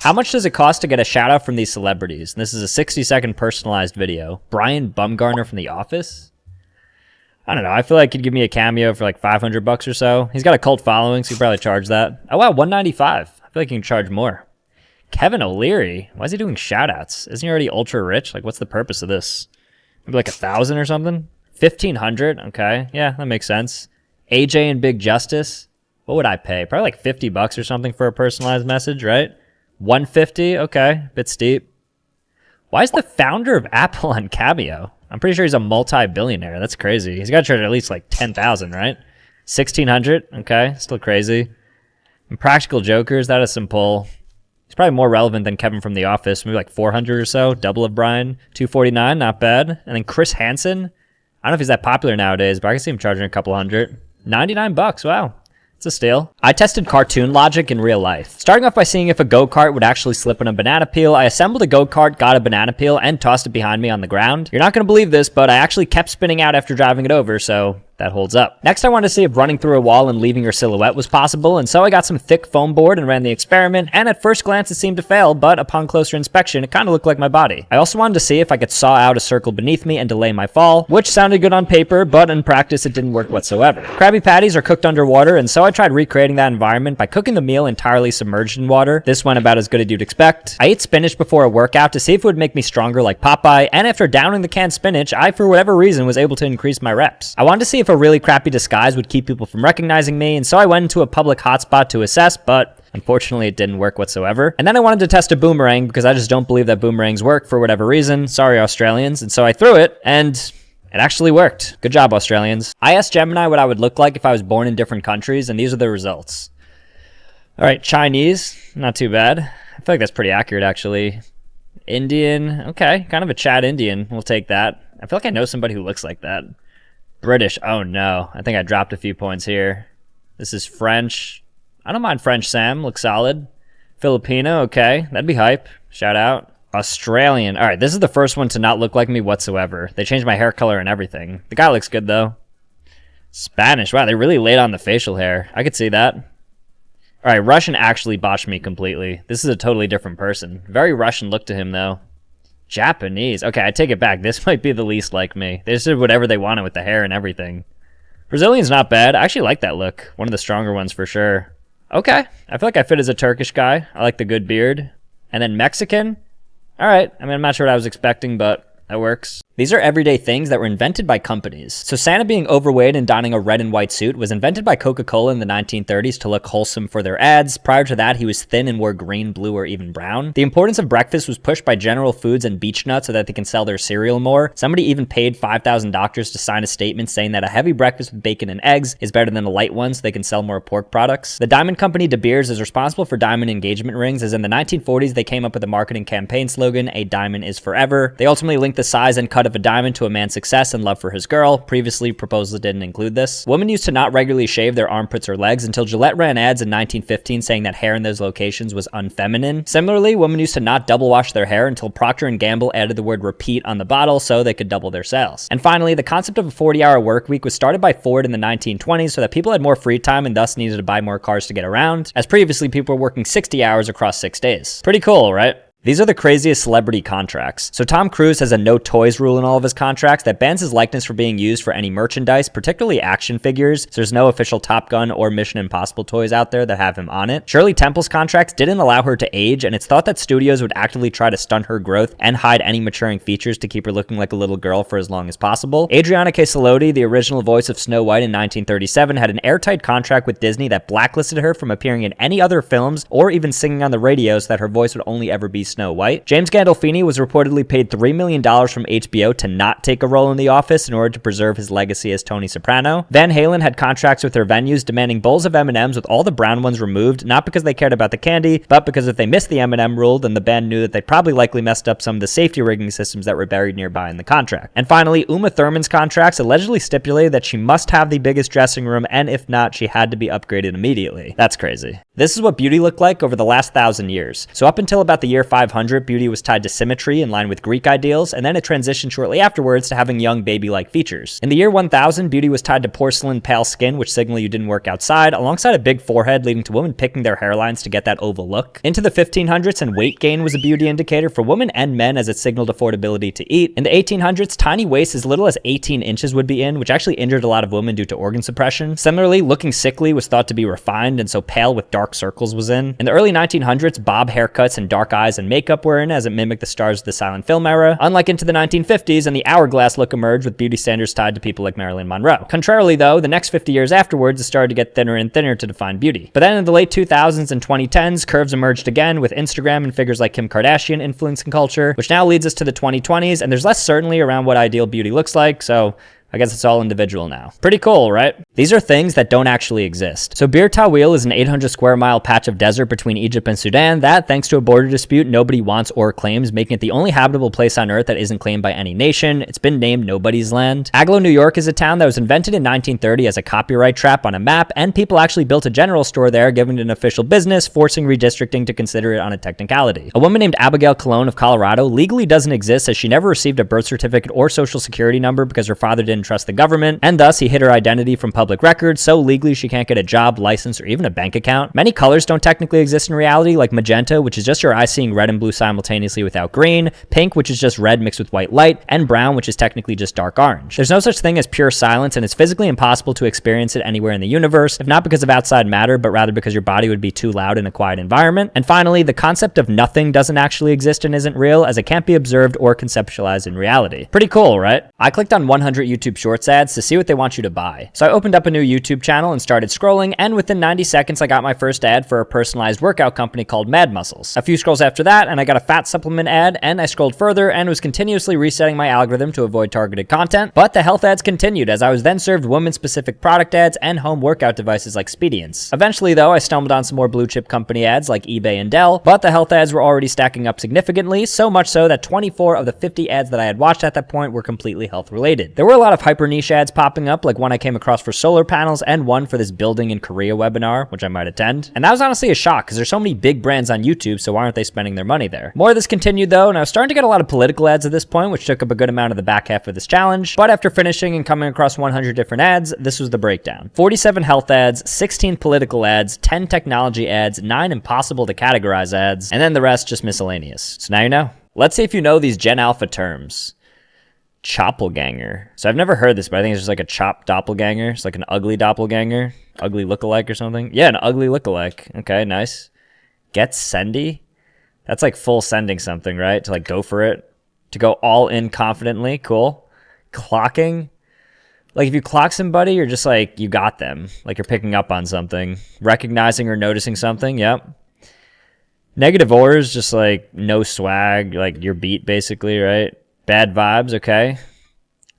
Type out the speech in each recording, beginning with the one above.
How much does it cost to get a shout out from these celebrities? And this is a 60-second personalized video. Brian Bumgarner from The Office? I don't know. I feel like he'd give me a cameo for like $500 or so. He's got a cult following, so he'd probably charge that. Oh wow, $195. I feel like he can charge more. Kevin O'Leary? Why is he doing shout outs? Isn't he already ultra rich? Like, what's the purpose of this? Maybe like 1,000 or something? 1,500? Okay, yeah, that makes sense. AJ and Big Justice? What would I pay? Probably like $50 or something for a personalized message, right? 150? Okay, bit steep. Why is the founder of Apple on Cameo? I'm pretty sure he's a multi-billionaire. That's crazy. He's got to charge at least like 10,000, right? 1,600? Okay, still crazy. And Practical Jokers, that is some pull. He's probably more relevant than Kevin from The Office. Maybe like 400 or so, double of Brian. 249, not bad. And then Chris Hansen. I don't know if he's that popular nowadays, but I can see him charging a couple hundred. $99, wow. It's a steal. I tested cartoon logic in real life. Starting off by seeing if a go-kart would actually slip on a banana peel, I assembled a go-kart, got a banana peel, and tossed it behind me on the ground. You're not going to believe this, but I actually kept spinning out after driving it over, so that holds up. Next, I wanted to see if running through a wall and leaving your silhouette was possible, and so I got some thick foam board and ran the experiment, and at first glance it seemed to fail, but upon closer inspection, it kind of looked like my body. I also wanted to see if I could saw out a circle beneath me and delay my fall, which sounded good on paper, but in practice it didn't work whatsoever. Krabby Patties are cooked underwater, and so I tried recreating that environment by cooking the meal entirely submerged in water. This went about as good as you'd expect. I ate spinach before a workout to see if it would make me stronger like Popeye, and after downing the canned spinach, I, for whatever reason, was able to increase my reps. I wanted to see if a really crappy disguise would keep people from recognizing me, and so I went into a public hotspot to assess, but unfortunately it didn't work whatsoever. And then I wanted to test a boomerang because I just don't believe that boomerangs work for whatever reason. Sorry, Australians. And so I threw it, and it actually worked. Good job, Australians. I asked Gemini what I would look like if I was born in different countries, and these are the results. All right, Chinese, not too bad. I feel like that's pretty accurate, actually. Indian, okay, kind of a Chad Indian. We'll take that. I feel like I know somebody who looks like that. British, oh no. I think I dropped a few points here. This is French. I don't mind French Sam, looks solid. Filipino, okay, that'd be hype. Shout out. Australian, all right, this is the first one to not look like me whatsoever. They changed my hair color and everything. The guy looks good though. Spanish, wow, they really laid on the facial hair. I could see that. All right, Russian actually botched me completely. This is a totally different person. Very Russian look to him though. Japanese. Okay, I take it back. This might be the least like me. They just did whatever they wanted with the hair and everything. Brazilian's not bad. I actually like that look. One of the stronger ones for sure. Okay. I feel like I fit as a Turkish guy. I like the good beard. And then Mexican. All right. I mean, I'm not sure what I was expecting, but that works. These are everyday things that were invented by companies. So Santa being overweight and donning a red and white suit was invented by Coca-Cola in the 1930s to look wholesome for their ads. Prior to that, he was thin and wore green, blue, or even brown. The importance of breakfast was pushed by General Foods and Beech-Nut so that they can sell their cereal more. Somebody even paid 5,000 doctors to sign a statement saying that a heavy breakfast with bacon and eggs is better than a light one so they can sell more pork products. The diamond company De Beers is responsible for diamond engagement rings, as in the 1940s they came up with a marketing campaign slogan, "A diamond is forever." They ultimately linked the size and cut of a diamond to a man's success and love for his girl. Previously, proposals didn't include this. Women used to not regularly shave their armpits or legs until Gillette ran ads in 1915 saying that hair in those locations was unfeminine. Similarly, women used to not double wash their hair until Procter & Gamble added the word repeat on the bottle so they could double their sales. And finally, the concept of a 40-hour work week was started by Ford in the 1920s so that people had more free time and thus needed to buy more cars to get around, as previously people were working 60 hours across 6 days. Pretty cool, right? These are the craziest celebrity contracts. So Tom Cruise has a no toys rule in all of his contracts that bans his likeness from being used for any merchandise, particularly action figures. So there's no official Top Gun or Mission Impossible toys out there that have him on it. Shirley Temple's contracts didn't allow her to age, and it's thought that studios would actively try to stunt her growth and hide any maturing features to keep her looking like a little girl for as long as possible. Adriana Caselotti, the original voice of Snow White in 1937, had an airtight contract with Disney that blacklisted her from appearing in any other films or even singing on the radio so that her voice would only ever be Snow White. James Gandolfini was reportedly paid $3 million from HBO to not take a role in The Office in order to preserve his legacy as Tony Soprano. Van Halen had contracts with their venues demanding bowls of M&Ms with all the brown ones removed, not because they cared about the candy, but because if they missed the M&M rule, then the band knew that they probably likely messed up some of the safety rigging systems that were buried nearby in the contract. And finally, Uma Thurman's contracts allegedly stipulated that she must have the biggest dressing room, and if not, she had to be upgraded immediately. That's crazy. This is what beauty looked like over the last 1,000 years. So up until about the year 500, beauty was tied to symmetry in line with Greek ideals, and then it transitioned shortly afterwards to having young baby-like features. In the year 1000, beauty was tied to porcelain, pale skin, which signaled you didn't work outside, alongside a big forehead, leading to women picking their hairlines to get that oval look. Into the 1500s, and weight gain was a beauty indicator for women and men as it signaled affordability to eat. In the 1800s, tiny waists as little as 18 inches would be in, which actually injured a lot of women due to organ suppression. Similarly, looking sickly was thought to be refined, and so pale with dark circles was in. In the early 1900s, bob haircuts and dark eyes and makeup were in, as it mimicked the stars of the silent film era, unlike into the 1950s, and the hourglass look emerged with beauty standards tied to people like Marilyn Monroe. Contrarily though, the next 50 years afterwards, it started to get thinner and thinner to define beauty. But then in the late 2000s and 2010s, curves emerged again with Instagram and figures like Kim Kardashian influencing culture, which now leads us to the 2020s, and there's less certainty around what ideal beauty looks like, so I guess it's all individual now. Pretty cool, right? These are things that don't actually exist. So Bir Tawil is an 800 square mile patch of desert between Egypt and Sudan that, thanks to a border dispute, nobody wants or claims, making it the only habitable place on earth that isn't claimed by any nation. It's been named Nobody's Land. Agloe, New York is a town that was invented in 1930 as a copyright trap on a map, and people actually built a general store there, giving it an official business, forcing redistricting to consider it on a technicality. A woman named Abigail Cologne of Colorado legally doesn't exist, as she never received a birth certificate or social security number because her father didn't trust the government, and thus he hid her identity from public records, so legally she can't get a job, license, or even a bank account. Many colors don't technically exist in reality, like magenta, which is just your eyes seeing red and blue simultaneously without green, pink, which is just red mixed with white light, and brown, which is technically just dark orange. There's no such thing as pure silence, and it's physically impossible to experience it anywhere in the universe, if not because of outside matter, but rather because your body would be too loud in a quiet environment. And finally, the concept of nothing doesn't actually exist and isn't real, as it can't be observed or conceptualized in reality. Pretty cool, right? I clicked on 100 YouTube Shorts ads to see what they want you to buy. So I opened up a new YouTube channel and started scrolling, and within 90 seconds I got my first ad for a personalized workout company called Mad Muscles. A few scrolls after that and I got a fat supplement ad, and I scrolled further and was continuously resetting my algorithm to avoid targeted content, but the health ads continued as I was then served women-specific product ads and home workout devices like Spedience. Eventually though, I stumbled on some more blue chip company ads like eBay and Dell, but the health ads were already stacking up significantly, so much so that 24 of the 50 ads that I had watched at that point were completely health related. There were a lot of hyper niche ads popping up, like one I came across for solar panels and one for this building in Korea webinar, which I might attend. And that was honestly a shock because there's so many big brands on YouTube, so why aren't they spending their money there? More of this continued though, and I was starting to get a lot of political ads at this point, which took up a good amount of the back half of this challenge. But after finishing and coming across 100 different ads, this was the breakdown. 47 health ads, 16 political ads, 10 technology ads, 9 impossible to categorize ads, and then the rest just miscellaneous. So now you know. Let's see if you know these Gen Alpha terms. Choppelganger. So I've never heard this, but I think it's just like a chop doppelganger. It's like an ugly doppelganger, ugly lookalike or something. Yeah, an ugly lookalike. Okay, nice. Get sendy. That's like full sending something, right? To like go for it. To go all in confidently. Cool. Clocking. Like if you clock somebody, you're just like, you got them. Like you're picking up on something. Recognizing or noticing something. Yep. Negative ors, just like no swag. Like your beat basically, right? Bad vibes, okay.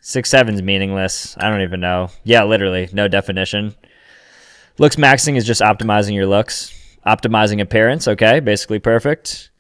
6-7's meaningless. I don't even know. Yeah, literally, no definition. Looks maxing is just optimizing your looks. Optimizing appearance, okay, basically perfect.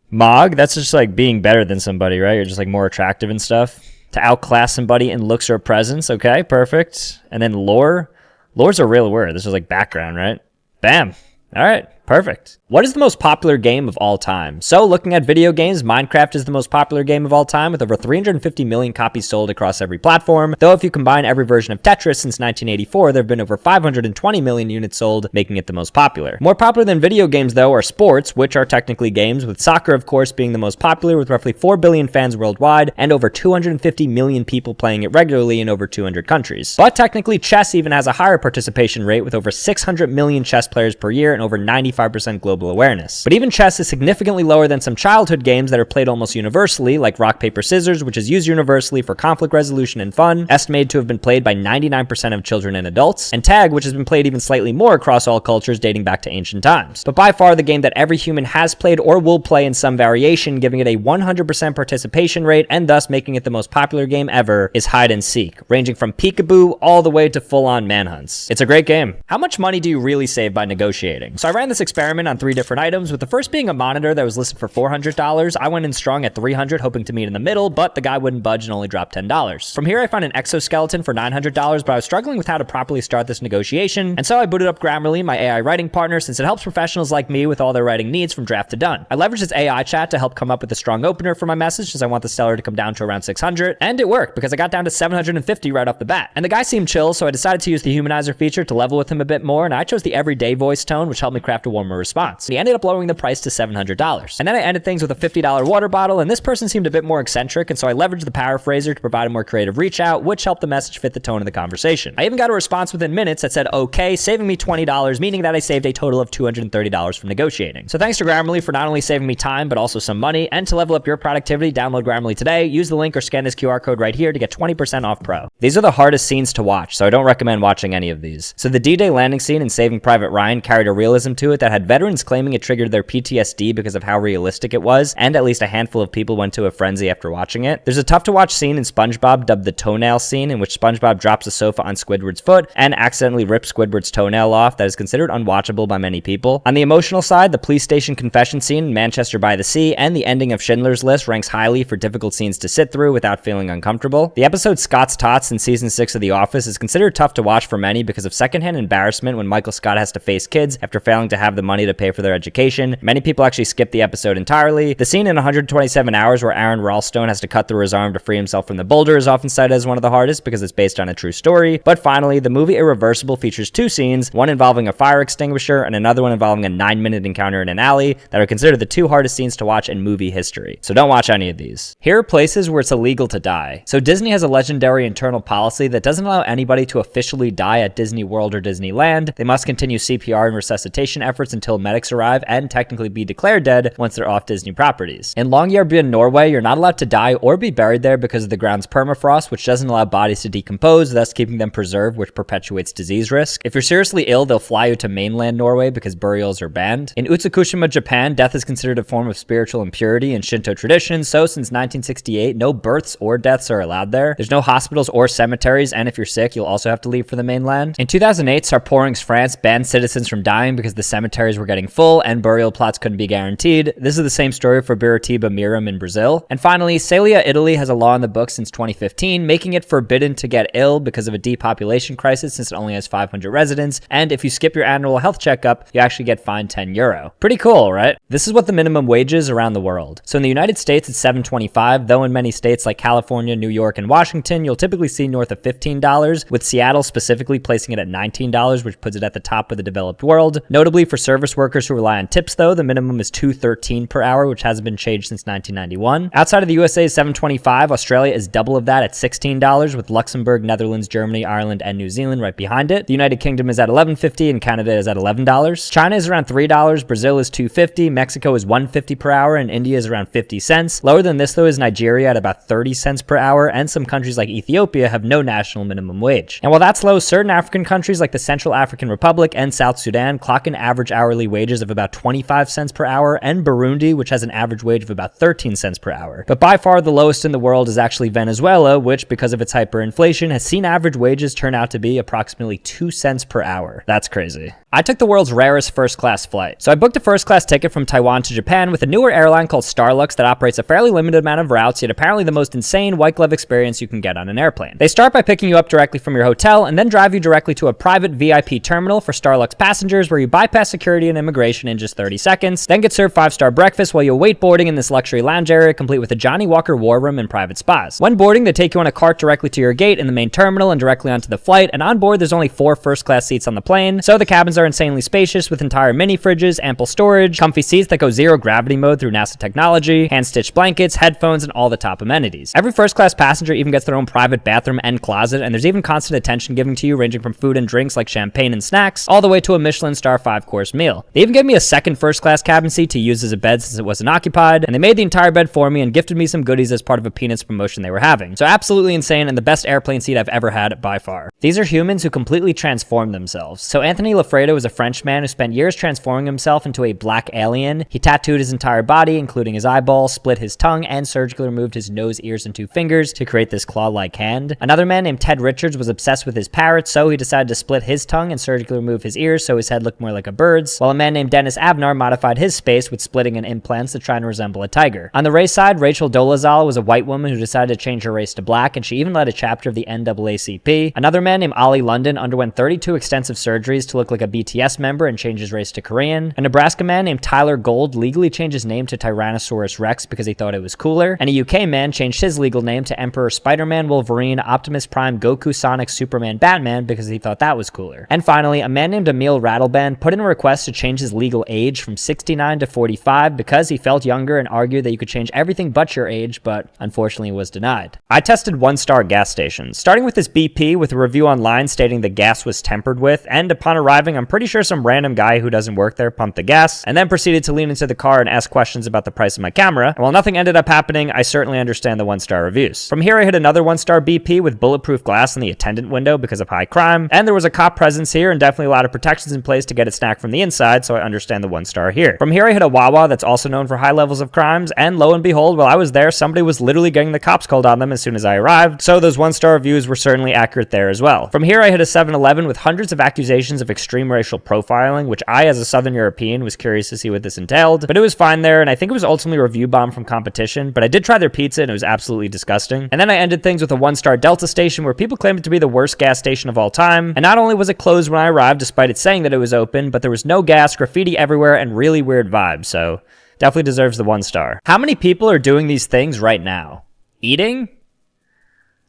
Mog, that's just like being better than somebody, right? You're just like more attractive and stuff. To outclass somebody in looks or presence, okay, perfect. And then lore. Lore's a real word. This is like background, right? Bam. All right, perfect. What is the most popular game of all time? So looking at video games, Minecraft is the most popular game of all time with over 350 million copies sold across every platform. Though if you combine every version of Tetris since 1984, there have been over 520 million units sold, making it the most popular. More popular than video games though are sports, which are technically games, with soccer of course being the most popular with roughly 4 billion fans worldwide and over 250 million people playing it regularly in over 200 countries. But technically chess even has a higher participation rate with over 600 million chess players per year and over 95% global awareness. But even chess is significantly lower than some childhood games that are played almost universally, like rock, paper, scissors, which is used universally for conflict resolution and fun, estimated to have been played by 99% of children and adults, and tag, which has been played even slightly more across all cultures dating back to ancient times. But by far the game that every human has played or will play in some variation, giving it a 100% participation rate and thus making it the most popular game ever, is hide and seek, ranging from peekaboo all the way to full-on manhunts. It's a great game. How much money do you really save by negotiating? So I ran this experiment on 3 different items, with the first being a monitor that was listed for $400. I went in strong at $300, hoping to meet in the middle, but the guy wouldn't budge and only dropped $10. From here, I found an exoskeleton for $900, but I was struggling with how to properly start this negotiation, and so I booted up Grammarly, my AI writing partner, since it helps professionals like me with all their writing needs from draft to done. I leveraged its AI chat to help come up with a strong opener for my message, since I want the seller to come down to around 600, and it worked because I got down to 750 right off the bat. And the guy seemed chill, so I decided to use the humanizer feature to level with him a bit more, and I chose the everyday voice tone, which helped me craft a warmer response. He ended up lowering the price to $700. And then I ended things with a $50 water bottle, and this person seemed a bit more eccentric, and so I leveraged the paraphraser to provide a more creative reach out, which helped the message fit the tone of the conversation. I even got a response within minutes that said okay, saving me $20, meaning that I saved a total of $230 from negotiating. So thanks to Grammarly for not only saving me time, but also some money. And to level up your productivity, download Grammarly today, use the link or scan this QR code right here to get 20% off Pro. These are the hardest scenes to watch, so I don't recommend watching any of these. So the D-Day landing scene in Saving Private Ryan carried a realism to it that had veterans claiming it triggered their PTSD because of how realistic it was, and at least a handful of people went to a frenzy after watching it. There's a tough to watch scene in SpongeBob dubbed the toenail scene, in which SpongeBob drops a sofa on Squidward's foot and accidentally rips Squidward's toenail off, that is considered unwatchable by many people. On the emotional side, the police station confession scene in Manchester by the Sea and the ending of Schindler's List ranks highly for difficult scenes to sit through without feeling uncomfortable. The episode Scott's Tots in season 6 of The Office is considered tough to watch for many because of secondhand embarrassment when Michael Scott has to face kids after failing to have the money to pay for their education. Many people actually skip the episode entirely. The scene in 127 Hours where Aaron Ralston has to cut through his arm to free himself from the boulder is often cited as one of the hardest because it's based on a true story. But finally, the movie Irreversible features 2 scenes, one involving a fire extinguisher and another one involving a 9-minute encounter in an alley, that are considered the 2 hardest scenes to watch in movie history. So don't watch any of these. Here are places where it's illegal to die. So Disney has a legendary internal policy that doesn't allow anybody to officially die at Disney World or Disneyland. They must continue CPR and resuscitation efforts until medics arrive and technically be declared dead once they're off Disney properties. In Longyearbyen, Norway, you're not allowed to die or be buried there because of the ground's permafrost, which doesn't allow bodies to decompose, thus keeping them preserved, which perpetuates disease risk. If you're seriously ill, they'll fly you to mainland Norway because burials are banned. In Utsukushima, Japan, death is considered a form of spiritual impurity in Shinto tradition, so since 1968, no births or deaths are allowed there. There's no hospitals or cemeteries, and if you're sick, you'll also have to leave for the mainland. In 2008, Sarporing's France banned citizens from dying because the cemeteries were getting full and burial plots couldn't be guaranteed. This is the same story for Biritiba Miram in Brazil. And finally, Celia, Italy has a law in the books since 2015, making it forbidden to get ill because of a depopulation crisis since it only has 500 residents, and if you skip your annual health checkup, you actually get fined €10. Pretty cool, right? This is what the minimum wage is around the world. So in the United States, it's $7.25, though in many states like California, New York, and Washington, you'll typically see north of $15, with Seattle specifically placing it at $19, which puts it at the top of the developed world. Notably, for service workers who rely on tips, though, the minimum is $2.13 per hour, which hasn't been changed since 1991. Outside of the USA is $7.25. Australia is double of that at $16, with Luxembourg, Netherlands, Germany, Ireland, and New Zealand right behind it. The United Kingdom is at $11.50, and Canada is at $11. China is around $3, Brazil is $2.50, Mexico is $1.50 per hour, and India is around 50 cents. Lower than this, though, is Nigeria at about 30 cents per hour, and some countries like Ethiopia have no national minimum wage. And while that's low, certain African countries like the Central African Republic and South Sudan clock in average hourly wages of about 25 cents per hour, and Burundi, which has an average wage of about 13 cents per hour. But by far the lowest in the world is actually Venezuela, which, because of its hyperinflation, has seen average wages turn out to be approximately 2 cents per hour. That's crazy. I took the world's rarest first-class flight. So I booked a first-class ticket from Taiwan to Japan with a newer airline called Starlux that operates a fairly limited amount of routes, yet apparently the most insane white-glove experience you can get on an airplane. They start by picking you up directly from your hotel and then drive you directly to a private VIP terminal for Starlux passengers where you bypass security and immigration in just 30 seconds, then get served 5-star breakfast while you await boarding in this luxury lounge area complete with a Johnny Walker war room and private spas. When boarding, they take you on a cart directly to your gate in the main terminal and directly onto the flight, and on board there's only 4 first-class seats on the plane, so the cabins are insanely spacious with entire mini fridges, ample storage, comfy seats that go zero gravity mode through NASA technology, hand-stitched blankets, headphones, and all the top amenities. Every first-class passenger even gets their own private bathroom and closet, and there's even constant attention given to you ranging from food and drinks like champagne and snacks, all the way to a Michelin star 5-course meal. They even gave me a second first-class cabin seat to use as a bed since it wasn't occupied, and they made the entire bed for me and gifted me some goodies as part of a Peanuts promotion they were having. So absolutely insane and the best airplane seat I've ever had by far. These are humans who completely transform themselves. So Anthony Lafredo was a French man who spent years transforming himself into a black alien. He tattooed his entire body, including his eyeballs, split his tongue, and surgically removed his nose, ears, and 2 fingers to create this claw-like hand. Another man named Ted Richards was obsessed with his parrots, so he decided to split his tongue and surgically remove his ears so his head looked more like a bird's, while a man named Dennis Avnar modified his face with splitting and implants to try and resemble a tiger. On the race side, Rachel Dolezal was a white woman who decided to change her race to black, and she even led a chapter of the NAACP. Another man named Ollie London underwent 32 extensive surgeries to look like a BTS member and change his race to Korean. A Nebraska man named Tyler Gold legally changed his name to Tyrannosaurus Rex because he thought it was cooler. And a UK man changed his legal name to Emperor Spider-Man, Wolverine, Optimus Prime, Goku, Sonic, Superman, Batman because he thought that was cooler. And finally, a man named Emil Rattleband put in a request to change his legal age from 69 to 45 because he felt younger and argued that you could change everything but your age, but unfortunately was denied. I tested 1-star gas stations, starting with this BP with a review online stating the gas was tempered with, and upon arriving, I'm pretty sure some random guy who doesn't work there pumped the gas, and then proceeded to lean into the car and ask questions about the price of my camera. And while nothing ended up happening, I certainly understand the 1-star reviews. From here, I hit another 1-star BP with bulletproof glass in the attendant window because of high crime, and there was a cop presence here and definitely a lot of protections in place to get it snack from the inside, so I understand the 1-star here. From here, I hit a Wawa that's also known for high levels of crimes, and lo and behold, while I was there, somebody was literally getting the cops called on them as soon as I arrived, so those 1-star reviews were certainly accurate there as well. From here, I hit a 7-Eleven with hundreds of accusations of extreme racial profiling, which I, as a Southern European, was curious to see what this entailed, but it was fine there, and I think it was ultimately a review bomb from competition, but I did try their pizza, and it was absolutely disgusting. And then I ended things with a 1-star Delta station where people claimed it to be the worst gas station of all time, and not only was it closed when I arrived, despite it saying that it was open, but there was no gas, graffiti everywhere, and really weird vibes, so definitely deserves the 1-star. How many people are doing these things right now? Eating?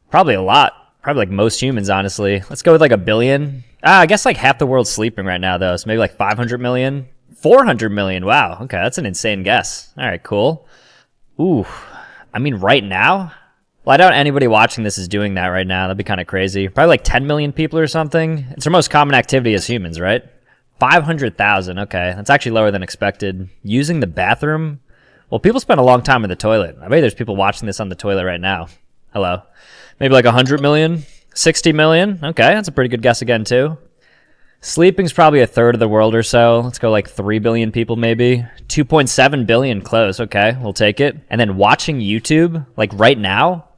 Probably a lot. Probably like most humans, honestly. Let's go with like 1 billion. I guess like half the world's sleeping right now, though, so maybe like 500 million? 400 million, wow. Okay, that's an insane guess. All right, cool. Ooh, I mean, right now? Well, I doubt anybody watching this is doing that right now. That'd be kind of crazy. Probably like 10 million people or something. It's our most common activity as humans, right? 500,000, okay. That's actually lower than expected. Using the bathroom? Well, people spend a long time in the toilet. I bet there's people watching this on the toilet right now. Hello. Maybe like 100 million? 60 million? Okay, that's a pretty good guess again, too. Sleeping's probably a third of the world or so. Let's go like 3 billion people maybe. 2.7 billion, close. Okay, we'll take it. And then watching YouTube, like right now,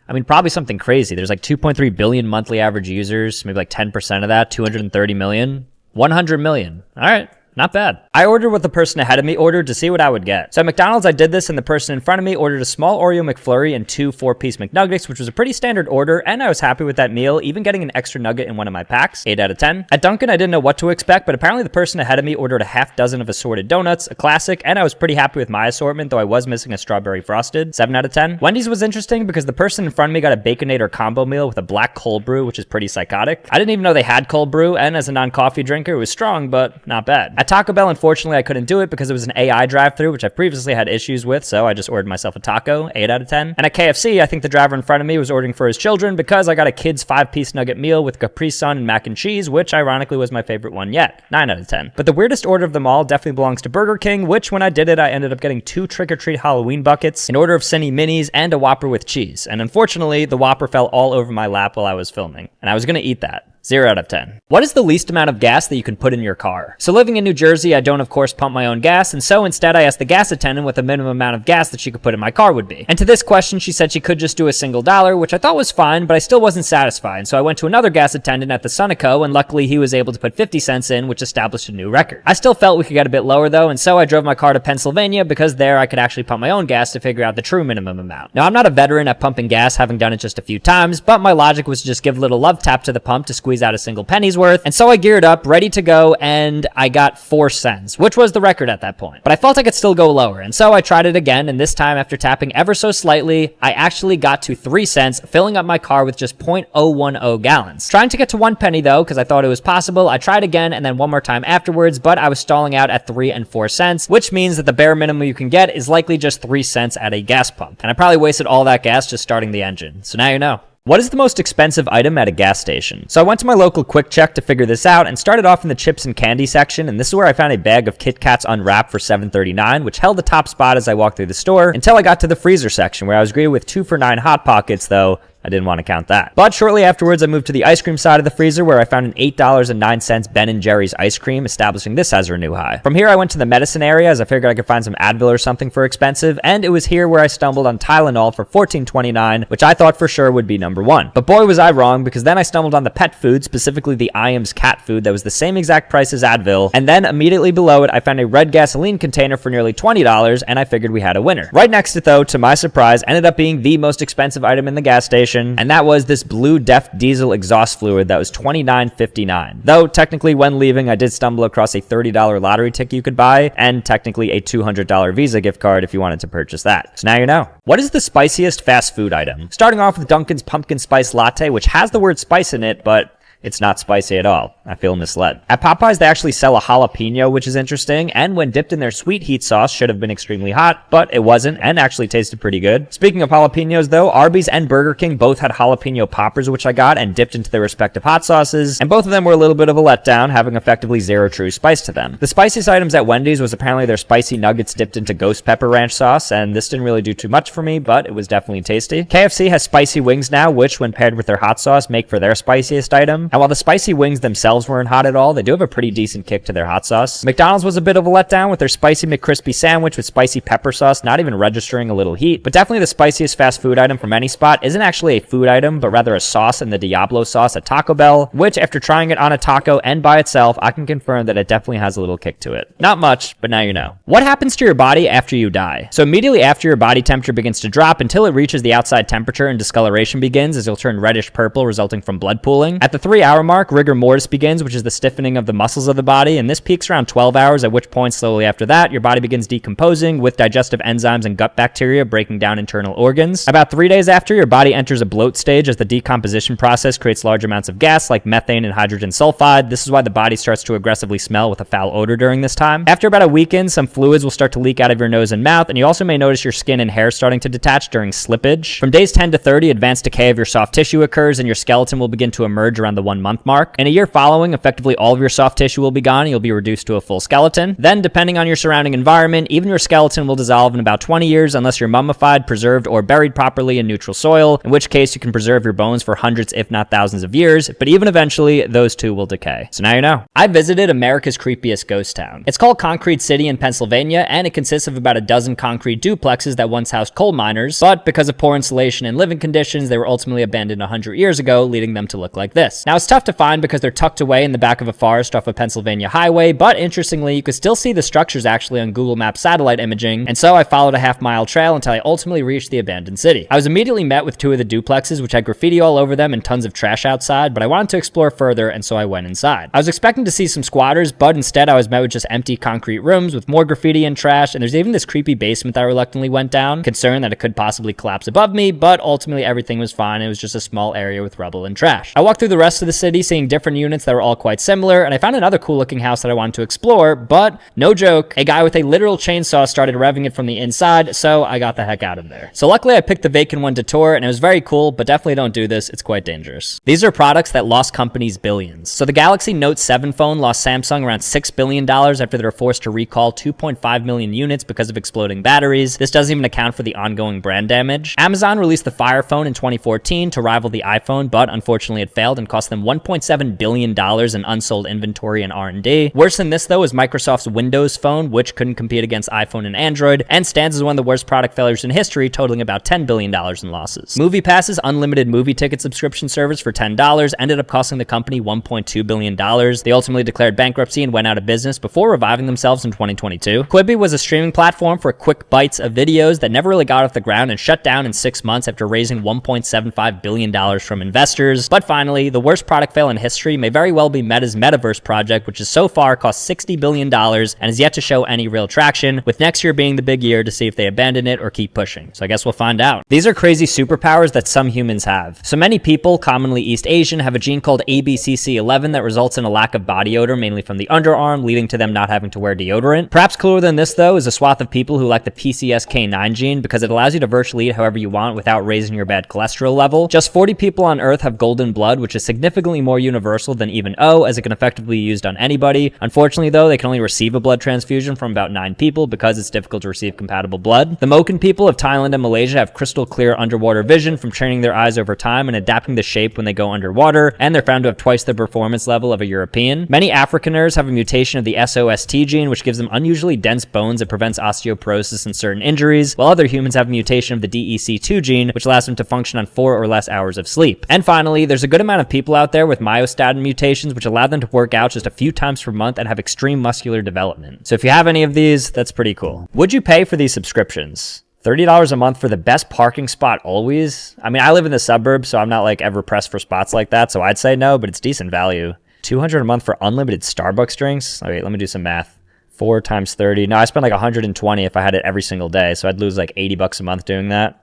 I mean, probably something crazy. There's like 2.3 billion monthly average users, maybe like 10% of that, 230 million. 100 million. All right. Not bad. I ordered what the person ahead of me ordered to see what I would get. So at McDonald's, I did this, and the person in front of me ordered a small Oreo McFlurry and 2 4-piece McNuggets, which was a pretty standard order, and I was happy with that meal, even getting an extra nugget in one of my packs, 8 out of 10. At Dunkin', I didn't know what to expect, but apparently the person ahead of me ordered a half dozen of assorted donuts, a classic, and I was pretty happy with my assortment, though I was missing a strawberry frosted, 7 out of 10. Wendy's was interesting because the person in front of me got a Baconator combo meal with a black cold brew, which is pretty psychotic. I didn't even know they had cold brew, and as a non-coffee drinker, it was strong, but not bad. At Taco Bell, unfortunately, I couldn't do it because it was an AI drive-thru, which I previously had issues with, so I just ordered myself a taco, 8 out of 10. And at KFC, I think the driver in front of me was ordering for his children because I got a kid's 5-piece nugget meal with Capri Sun and mac and cheese, which ironically was my favorite one yet, 9 out of 10. But the weirdest order of them all definitely belongs to Burger King, which when I did it, I ended up getting 2 trick-or-treat Halloween buckets, an order of Cinny Minis, and a Whopper with cheese. And unfortunately, the Whopper fell all over my lap while I was filming, and I was gonna eat that. 0 out of 10. What is the least amount of gas that you can put in your car? So living in New Jersey, I don't of course pump my own gas, and so instead I asked the gas attendant what the minimum amount of gas that she could put in my car would be. And to this question, she said she could just do a single dollar, which I thought was fine, but I still wasn't satisfied. So I went to another gas attendant at the Sunoco, and luckily he was able to put 50 cents in, which established a new record. I still felt we could get a bit lower though, and so I drove my car to Pennsylvania because there I could actually pump my own gas to figure out the true minimum amount. Now I'm not a veteran at pumping gas, having done it just a few times, but my logic was to just give a little love tap to the pump to squeeze out a single penny's worth, and so I geared up, ready to go, and I got 4 cents, which was the record at that point. But I felt I could still go lower, and so I tried it again, and this time after tapping ever so slightly, I actually got to 3 cents, filling up my car with just 0.010 gallons. Trying to get to 1 penny though, because I thought it was possible, I tried again and then one more time afterwards, but I was stalling out at 3 and 4 cents, which means that the bare minimum you can get is likely just 3 cents at a gas pump. And I probably wasted all that gas just starting the engine. So now you know. What is the most expensive item at a gas station? So I went to my local Quick Check to figure this out and started off in the chips and candy section, and this is where I found a bag of Kit Kats unwrapped for $7.39, which held the top spot as I walked through the store, until I got to the freezer section where I was greeted with 2 for $9 Hot Pockets though, I didn't want to count that. But shortly afterwards, I moved to the ice cream side of the freezer where I found an $8.09 Ben & Jerry's ice cream, establishing this as our new high. From here, I went to the medicine area as I figured I could find some Advil or something for expensive, and it was here where I stumbled on Tylenol for $14.29, which I thought for sure would be number one. But boy was I wrong, because then I stumbled on the pet food, specifically the Iams cat food that was the same exact price as Advil, and then immediately below it, I found a red gasoline container for nearly $20, and I figured we had a winner. Right next to it though, to my surprise, ended up being the most expensive item in the gas station, and that was this blue Def diesel exhaust fluid that was $29.59. Though technically when leaving, I did stumble across a $30 lottery ticket you could buy, and technically a $200 Visa gift card if you wanted to purchase that. So now you know. What is the spiciest fast food item? Starting off with Dunkin's pumpkin spice latte, which has the word spice in it, but it's not spicy at all. I feel misled. At Popeyes, they actually sell a jalapeno, which is interesting, and when dipped in their sweet heat sauce, should have been extremely hot, but it wasn't, and actually tasted pretty good. Speaking of jalapenos though, Arby's and Burger King both had jalapeno poppers, which I got and dipped into their respective hot sauces, and both of them were a little bit of a letdown, having effectively zero true spice to them. The spiciest items at Wendy's was apparently their spicy nuggets dipped into ghost pepper ranch sauce, and this didn't really do too much for me, but it was definitely tasty. KFC has spicy wings now, which when paired with their hot sauce make for their spiciest item, and while the spicy wings themselves weren't hot at all, they do have a pretty decent kick to their hot sauce. McDonald's was a bit of a letdown with their spicy McCrispy sandwich with spicy pepper sauce, not even registering a little heat, but definitely the spiciest fast food item from any spot isn't actually a food item, but rather a sauce in the Diablo sauce at Taco Bell, which after trying it on a taco and by itself, I can confirm that it definitely has a little kick to it. Not much, but now you know. What happens to your body after you die? So immediately after your body temperature begins to drop until it reaches the outside temperature and discoloration begins, as you'll turn reddish purple resulting from blood pooling. At the 3-hour mark, rigor mortis begins, which is the stiffening of the muscles of the body, and this peaks around 12 hours, at which point slowly after that, your body begins decomposing with digestive enzymes and gut bacteria breaking down internal organs. About 3 days after, your body enters a bloat stage as the decomposition process creates large amounts of gas like methane and hydrogen sulfide. This is why the body starts to aggressively smell with a foul odor during this time. After about a week in, some fluids will start to leak out of your nose and mouth, and you also may notice your skin and hair starting to detach during slippage. From days 10 to 30, advanced decay of your soft tissue occurs, and your skeleton will begin to emerge around the 1-month mark. In a year following, effectively all of your soft tissue will be gone and you'll be reduced to a full skeleton. Then, depending on your surrounding environment, even your skeleton will dissolve in about 20 years unless you're mummified, preserved, or buried properly in neutral soil, in which case you can preserve your bones for hundreds if not thousands of years, but even eventually, those too will decay. So now you know. I visited America's creepiest ghost town. It's called Concrete City in Pennsylvania, and it consists of about a dozen concrete duplexes that once housed coal miners, but because of poor insulation and living conditions, they were ultimately abandoned 100 years ago, leading them to look like this. Now, it's tough to find because they're tucked away in the back of a forest off a Pennsylvania highway, but interestingly, you could still see the structures actually on Google Maps satellite imaging, and so I followed a half-mile trail until I ultimately reached the abandoned city. I was immediately met with 2 of the duplexes, which had graffiti all over them and tons of trash outside, but I wanted to explore further, and so I went inside. I was expecting to see some squatters, but instead I was met with just empty concrete rooms with more graffiti and trash, and there's even this creepy basement that I reluctantly went down, concerned that it could possibly collapse above me, but ultimately everything was fine. It was just a small area with rubble and trash. I walked through the rest of the city, seeing different units that were all quite similar, and I found another cool looking house that I wanted to explore, but no joke, a guy with a literal chainsaw started revving it from the inside, so I got the heck out of there. So luckily I picked the vacant one to tour, and it was very cool, but definitely don't do this, it's quite dangerous. These are products that lost companies billions. So the Galaxy Note 7 phone lost Samsung around $6 billion after they were forced to recall 2.5 million units because of exploding batteries. This doesn't even account for the ongoing brand damage. Amazon released the Fire phone in 2014 to rival the iPhone, but unfortunately it failed and cost them $1.7 billion in unsold inventory and R&D. Worse than this though is Microsoft's Windows Phone, which couldn't compete against iPhone and Android, and stands as one of the worst product failures in history, totaling about $10 billion in losses. MoviePass's unlimited movie ticket subscription service for $10 ended up costing the company $1.2 billion. They ultimately declared bankruptcy and went out of business before reviving themselves in 2022. Quibi was a streaming platform for quick bites of videos that never really got off the ground and shut down in 6 months after raising $1.75 billion from investors. But finally, the worst product fail in history may very well be Meta's Metaverse project, which has so far cost $60 billion and has yet to show any real traction, with next year being the big year to see if they abandon it or keep pushing. So I guess we'll find out. These are crazy superpowers that some humans have. So many people, commonly East Asian, have a gene called ABCC11 that results in a lack of body odor, mainly from the underarm, leading to them not having to wear deodorant. Perhaps cooler than this, though, is a swath of people who lack the PCSK9 gene because it allows you to virtually eat however you want without raising your bad cholesterol level. Just 40 people on Earth have golden blood, which is significant significantly more universal than even O, as it can effectively be used on anybody. Unfortunately, though, they can only receive a blood transfusion from about 9 people because it's difficult to receive compatible blood. The Moken people of Thailand and Malaysia have crystal clear underwater vision from training their eyes over time and adapting the shape when they go underwater, and they're found to have twice the performance level of a European. Many Afrikaners have a mutation of the SOST gene, which gives them unusually dense bones that prevents osteoporosis and certain injuries, while other humans have a mutation of the DEC2 gene, which allows them to function on 4 or less hours of sleep. And finally, there's a good amount of people out there with myostatin mutations, which allow them to work out just a few times per month and have extreme muscular development. So if you have any of these, that's pretty cool. Would you pay for these subscriptions? $30 a month for the best parking spot always? I mean, I live in the suburbs, so I'm not like ever pressed for spots like that, so I'd say no, but it's decent value. $200 a month for unlimited Starbucks drinks? Oh, wait, let me do some math. 4 times 30. No, I spend like 120 if I had it every single day, so I'd lose like $80 a month doing that.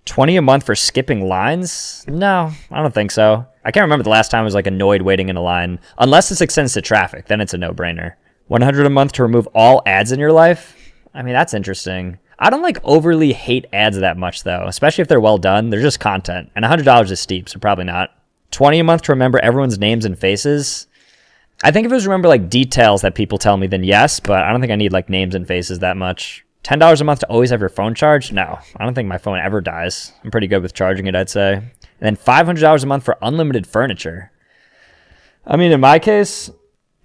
20 a month for skipping lines? No, I don't think so. I can't remember the last time I was like annoyed waiting in a line. Unless this extends to traffic, then it's a no-brainer. 100 a month to remove all ads in your life? I mean, that's interesting. I don't like overly hate ads that much though, especially if they're well done. They're just content, and $100 is steep, so probably not. 20 a month to remember everyone's names and faces? I think if it was remember like details that people tell me, then yes, but I don't think I need like names and faces that much. $10 a month to always have your phone charged? No, I don't think my phone ever dies. I'm pretty good with charging it, I'd say. And then $500 a month for unlimited furniture. I mean, in my case,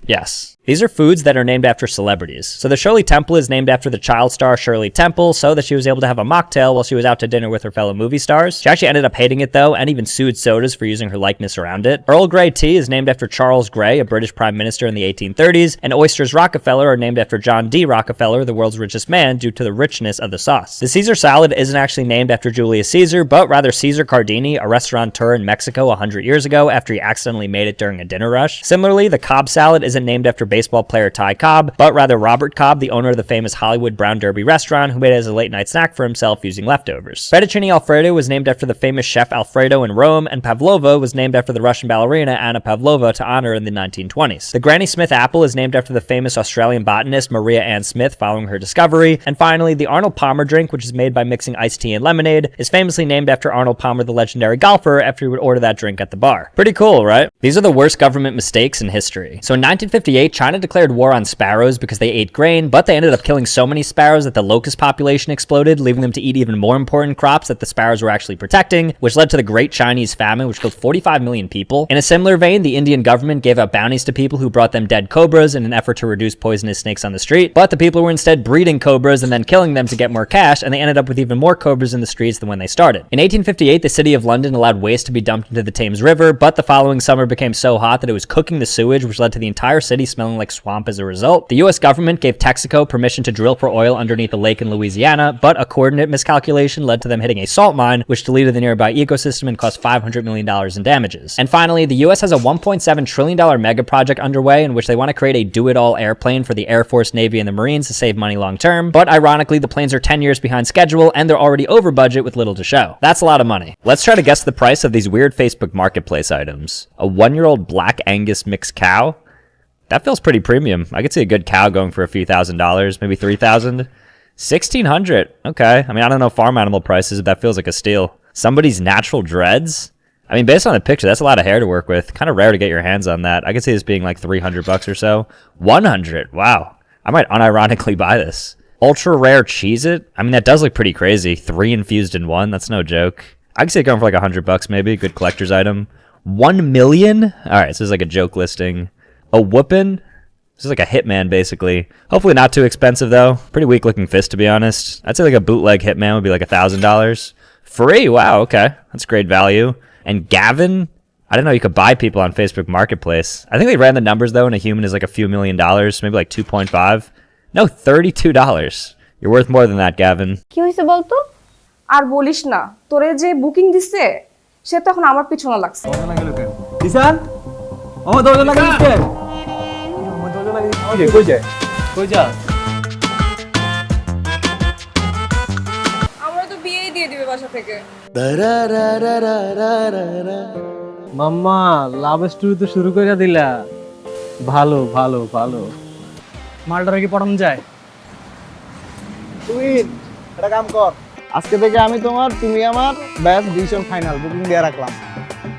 yes. These are foods that are named after celebrities. So the Shirley Temple is named after the child star Shirley Temple, so that she was able to have a mocktail while she was out to dinner with her fellow movie stars. She actually ended up hating it though, and even sued sodas for using her likeness around it. Earl Grey tea is named after Charles Grey, a British prime minister in the 1830s, and oysters Rockefeller are named after John D. Rockefeller, the world's richest man, due to the richness of the sauce. The Caesar salad isn't actually named after Julius Caesar, but rather Caesar Cardini, a restaurateur in Mexico 100 years ago after he accidentally made it during a dinner rush. Similarly, the Cobb salad isn't named after baseball player Ty Cobb, but rather Robert Cobb, the owner of the famous Hollywood Brown Derby restaurant, who made it as a late-night snack for himself using leftovers. Fettuccine Alfredo was named after the famous chef Alfredo in Rome, and Pavlova was named after the Russian ballerina Anna Pavlova to honor in the 1920s. The Granny Smith apple is named after the famous Australian botanist Maria Ann Smith following her discovery. And finally, the Arnold Palmer drink, which is made by mixing iced tea and lemonade, is famously named after Arnold Palmer, the legendary golfer, after he would order that drink at the bar. Pretty cool, right? These are the worst government mistakes in history. So in 1958, China declared war on sparrows because they ate grain, but they ended up killing so many sparrows that the locust population exploded, leaving them to eat even more important crops that the sparrows were actually protecting, which led to the Great Chinese Famine, which killed 45 million people. In a similar vein, the Indian government gave out bounties to people who brought them dead cobras in an effort to reduce poisonous snakes on the street, but the people were instead breeding cobras and then killing them to get more cash, and they ended up with even more cobras in the streets than when they started. In 1858, the city of London allowed waste to be dumped into the Thames River, but the following summer became so hot that it was cooking the sewage, which led to the entire city smelling like swamp as a result. The US government gave Texaco permission to drill for oil underneath a lake in Louisiana, but a coordinate miscalculation led to them hitting a salt mine, which deleted the nearby ecosystem and cost $500 million in damages. And finally, the US has a $1.7 trillion mega project underway in which they want to create a do-it-all airplane for the Air Force, Navy, and the Marines to save money long term, but ironically, the planes are 10 years behind schedule and they're already over budget with little to show. That's a lot of money. Let's try to guess the price of these weird Facebook Marketplace items. A 1-year-old Black Angus mixed cow? That feels pretty premium. I could see a good cow going for a few $1,000s, maybe $3,000. $1,600. Okay. I mean, I don't know farm animal prices, but that feels like a steal. Somebody's natural dreads? I mean, based on the picture, that's a lot of hair to work with. Kind of rare to get your hands on that. I could see this being like $300 or so. $100. Wow. I might unironically buy this. Ultra rare Cheez-It? I mean, that does look pretty crazy. 3 infused in 1. That's no joke. I could see it going for like $100 maybe. Good collector's item. 1 million? All right. So this is like a joke listing. A whoopin'? This is like a Hitman, basically. Hopefully not too expensive, though. Pretty weak-looking fist, to be honest. I'd say like a bootleg Hitman would be like $1,000. Free? Wow, okay. That's great value. And Gavin? I didn't know you could buy people on Facebook Marketplace. I think they ran the numbers, though, and a human is like a few $1 million, maybe like 2.5. No, $32. You're worth more than that, Gavin. কি হইছে বলতো? আর বলিস না। তোরে যে booking দিছে, সে তখন আমার পিছনে লাগছে। দিশান? ও দরজা লাগিয়ে দিতে। আমার দরজা লাগিয়ে দিতে। কই যায়? কই যাস? আমরা তো বিয়েই দিয়ে দিবে বাসা থেকে। মাম্মা লাভ স্টোরি তো শুরু করে দিলা। ভালো ভালো ভালো। মালটারে কি পড়ানো যায়? তুই একটা কাম কর, আজকে থেকে আমি তোমার, তুমি আমার, ব্যাস ডিসিশন ফাইনাল, বুকিং দিয়ে রাখলাম,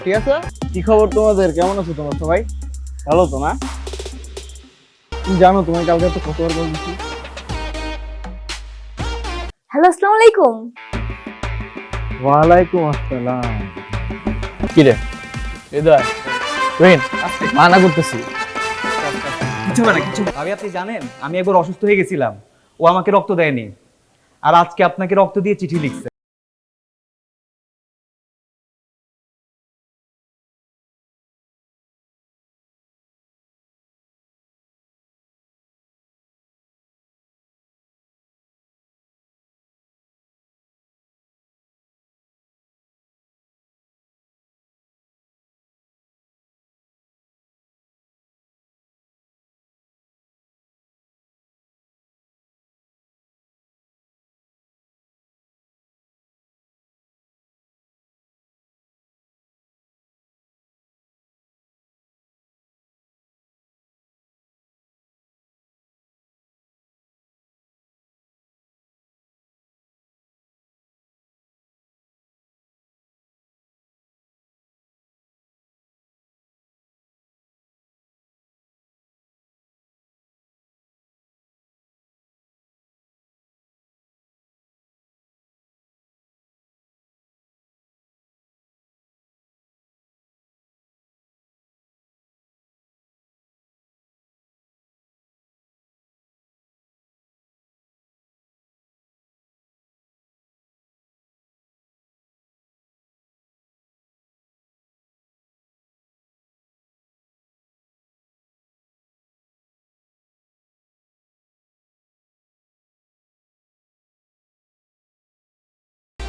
ঠিক আছে? কি খবর তোমাদের? কেমন আছো তোমরা সবাই? ভালো তো না? তুমি জানো তোমায় কালকে একটা কতবার কল দিচ্ছি? হ্যালো, আসসালামু আলাইকুম। ওয়ালাইকুম আসসালাম। কি রে হৃদয় তুহিন মানা করতেছি। কিছু না কিছু ভাবি, আপনি জানেন আমি একবার অসুস্থ হয়ে গেছিলাম, ও আমাকে রক্ত দেয়নি, আর আজকে আপনাকে রক্ত দিয়ে চিঠি লিখছে।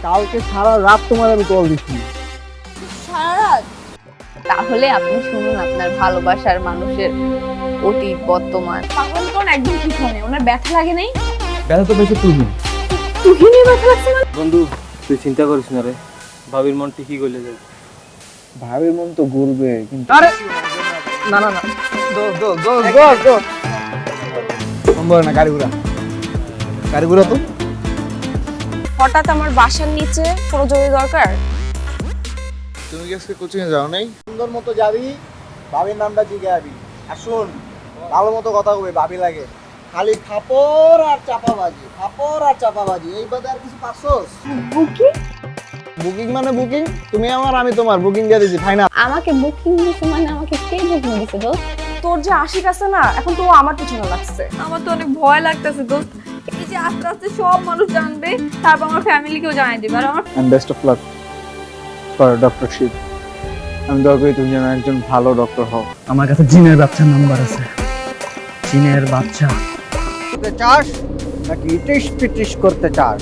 কালকে সারা রাত তোমার আমি কল দিচ্ছি। সারা রাত? তাহলে আপনি শুনুন আপনার ভালোবাসার মানুষের অতীত বর্তমান। পাগল কোন একদম ঠিক হয়নি, ওনার ব্যথা লাগে নাই। ব্যথা তো পেয়েছে তুহিন। তুহিনের ব্যথা লাগছে মানে? বন্ধু তুই চিন্তা করিস না রে, ভাবির মন ঠিকই গলে যাবে। ভাবির মন তো ঘুরবে কিন্তু আরে না না না সম্ভব না। গাড়ি ঘোড়া তো হঠাৎ আমার বাসার নিচে কোনো জরুরি দরকার? তুমি কি আজকে কোচিং এ যাও নাই? সুন্দর মতো যাবি, ভাবির নামটা জিজ্ঞাসি। আর শোন, ভালো মতো কথা কবে, ভাবি লাগে। খালি ফাপড় আর চাপাবাজি, এই বাদে আর কিছু পাচ্ছস? বুকিং মানে বুকিং, তুমি আমার আমি তোমার, বুকিং দিয়ে দিছি ফাইনাল। আমাকে বুকিং দিছে মানে আমাকে কে বুকিং দিছে দোস্ত? তোর যে আশিক আছে না, এখন তো ও আমার পিছনে লাগছে। আমার তো অনেক ভয় লাগতেছে দোস্ত। এই যে আস্তে আস্তে সব মানুষ জানবে, তারপর আমার ফ্যামিলিকেও জানাই দিবে, আর আমার and best of luck for doctorship. আমি দোয়া করি তুমি যেন একজন ভালো ডক্টর হও। আমার কাছে জিনের বাচ্চার নাম্বার আছে। জিনের বাচ্চা করতে চাস নাকি ইটিস পিটিস করতে চাস?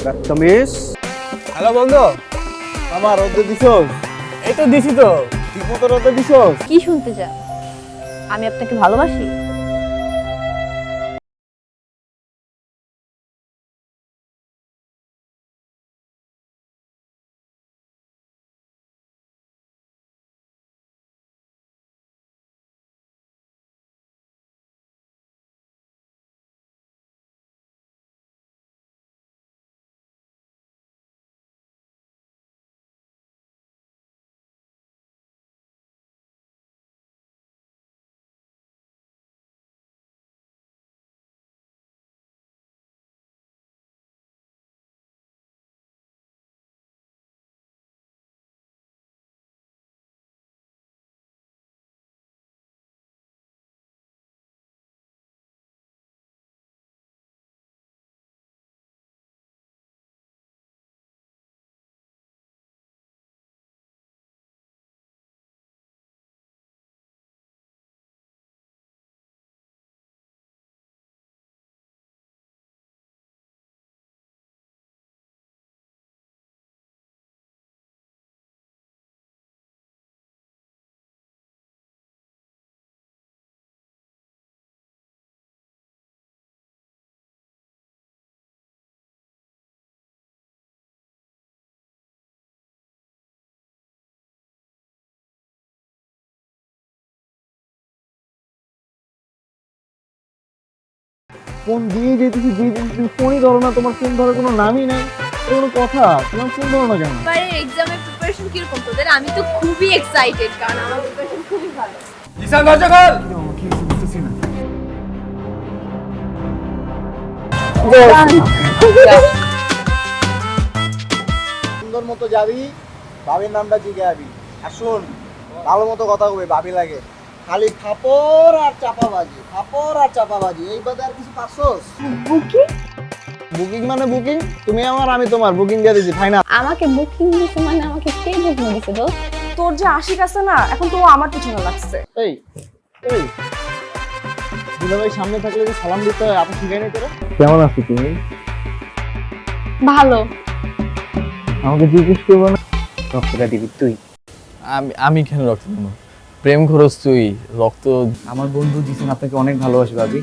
বদতমিজ। হ্যালো বন্ধু, আমার রোদে দিছস? এই তো দিছি তো। ঠিক মতো রোদে দিছস? কি শুনতে চান? আমি আপনাকে ভালোবাসি। ফোন দিয়ে যেতেছি, ফোনই ধরো না, তোমার ফোন ধরার কোনো নামই নাই। কোনো কথা তোমার কোন ধরনের কেন এবারে এক্সামের প্রিপারেশন কিরকম তোদের? আমি তো খুবই এক্সাইটেড, কারণ আমার প্রিপারেশন খুবই ভালো। সুন্দর মতো যাবি, ভাবির নামটা জিজ্ঞাবি। আর শোন, ভালো মতো কথা কবে, ভাবি লাগে। খালি ফাপড় আর চাপাবাজি, ফাপড় আর চাপাবাজি, এই বাদে আর কিছু পাচ্ছস? বুকিং মানে বুকিং, তুমি আমার আমি তোমার, বুকিং দিয়ে দিছি ফাইনাল। আমাকে বুকিং দিছে মানে আমাকে কে বুকিং দিছে দোস্ত? তোর যে আশিক আছে না, এখন তো ও আমার পিছনে লাগছে। এই এই দুলাভাই সামনে থাকলে যে সালাম দিতে হয়, আপনি শিখাই নাই তোরা? কেমন আছো তুমি? ভালো। আমাকে জিজ্ঞেস করবো না? রক্তটা দিবি তুই। আমি কেন রক্ত দেবো? প্রেম খরচ তুই, রক্ত। আমার বন্ধু জিসান আপনাকে অনেক ভালোবাসে ভাবি,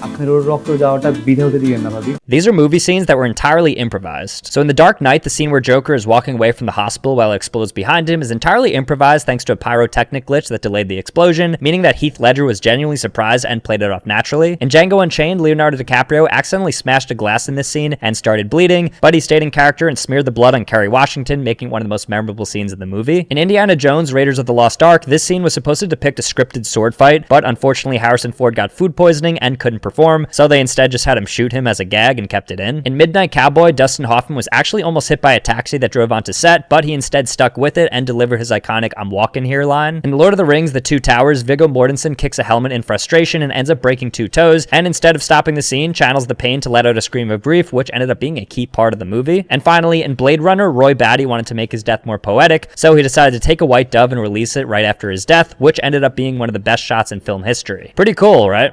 আপনার ওর রক্ত যাওয়াটা বিধা হতে দিবেন না ভাবি। These are movie scenes that were entirely improvised. So in The Dark Knight, the scene where Joker is walking away from the hospital while it explodes behind him is entirely improvised thanks to a pyrotechnic glitch that delayed the explosion, meaning that Heath Ledger was genuinely surprised and played it off naturally. In Django Unchained, Leonardo DiCaprio accidentally smashed a glass in this scene and started bleeding, but he stayed in character and smeared the blood on Kerry Washington, making it one of the most memorable scenes in the movie. In Indiana Jones, Raiders of the Lost Ark, this scene was supposed to depict a scripted sword fight, but unfortunately Harrison Ford got food poisoning and couldn't perform, so they instead just had him shoot him as a gag and kept it in. In Midnight Cowboy, Dustin Hoffman was actually almost hit by a taxi that drove onto set, but he instead stuck with it and delivered his iconic "I'm walking here" line. In Lord of the Rings, The Two Towers, Viggo Mortensen kicks a helmet in frustration and ends up breaking 2 toes, and instead of stopping the scene, channels the pain to let out a scream of grief, which ended up being a key part of the movie. And finally, in Blade Runner, Roy Batty wanted to make his death more poetic, so he decided to take a white dove and release it right after his death, which ended up being one of the best shots in film history. Pretty cool, right?